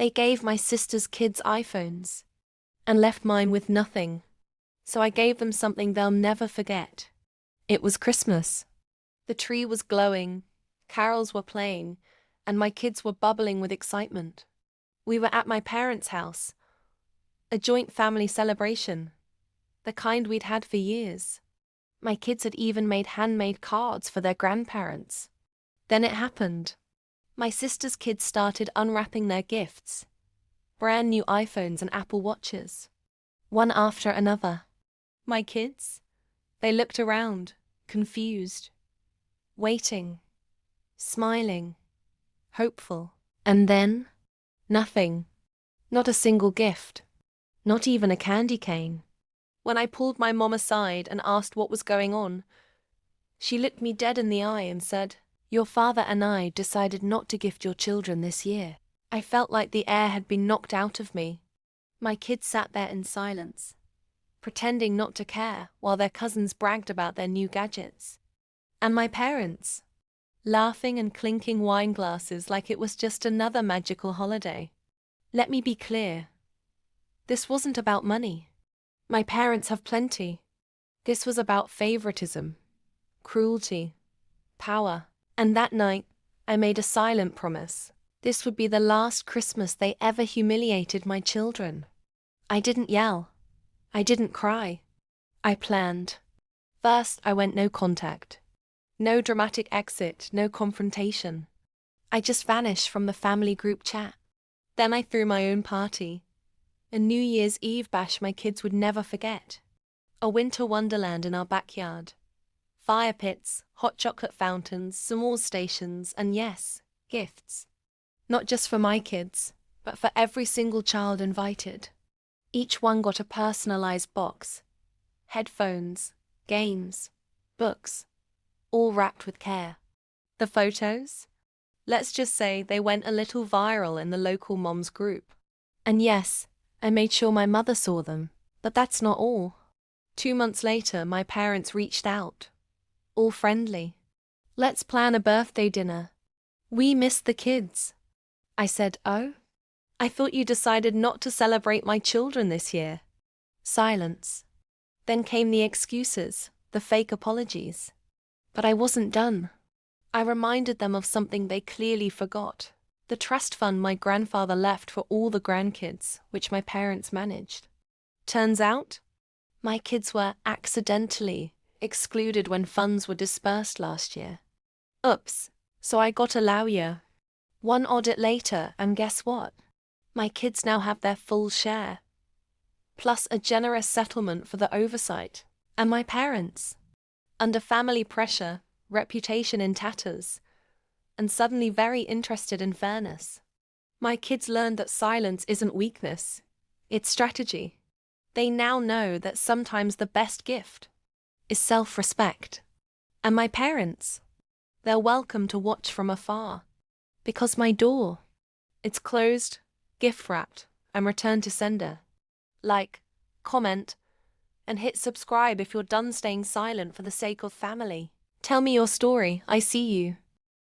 They gave my sister's kids iPhones and left mine with nothing. So I gave them something they'll never forget. It was Christmas. The tree was glowing, carols were playing, and my kids were bubbling with excitement. We were at my parents' house, a joint family celebration, the kind we'd had for years. My kids had even made handmade cards for their grandparents. Then it happened. My sister's kids started unwrapping their gifts. Brand new iPhones and Apple Watches. One after another. My kids? They looked around, confused, waiting, smiling, hopeful. And then, nothing. Not a single gift. Not even a candy cane. When I pulled my mom aside and asked what was going on, she looked me dead in the eye and said, "Your father and I decided not to gift your children this year." I felt like the air had been knocked out of me. My kids sat there in silence, pretending not to care while their cousins bragged about their new gadgets. And my parents, laughing and clinking wine glasses like it was just another magical holiday. Let me be clear. This wasn't about money. My parents have plenty. This was about favoritism, cruelty, power. And that night, I made a silent promise. This would be the last Christmas they ever humiliated my children. I didn't yell. I didn't cry. I planned. First, I went no contact. No dramatic exit, no confrontation. I just vanished from the family group chat. Then I threw my own party. A New Year's Eve bash my kids would never forget. A winter wonderland in our backyard. Fire pits, hot chocolate fountains, s'mores stations, and yes, gifts. Not just for my kids, but for every single child invited. Each one got a personalized box. Headphones, games, books, all wrapped with care. The photos? Let's just say they went a little viral in the local moms group. And yes, I made sure my mother saw them, but that's not all. 2 months later, my parents reached out. All friendly. "Let's plan a birthday dinner. We miss the kids." I said, "Oh? I thought you decided not to celebrate my children this year." Silence. Then came the excuses, the fake apologies. But I wasn't done. I reminded them of something they clearly forgot. The trust fund my grandfather left for all the grandkids, which my parents managed. Turns out, my kids were accidentally excluded when funds were dispersed last year. Oops, so I got a lawyer. One audit later, and guess what? My kids now have their full share, plus a generous settlement for the oversight. And my parents, under family pressure, reputation in tatters, and suddenly very interested in fairness. My kids learned that silence isn't weakness, it's strategy. They now know that sometimes the best gift is self-respect. And my parents, they're welcome to watch from afar, because my door, it's closed, gift-wrapped, and returned to sender. Like, comment, and hit subscribe if you're done staying silent for the sake of family. Tell me your story, I see you.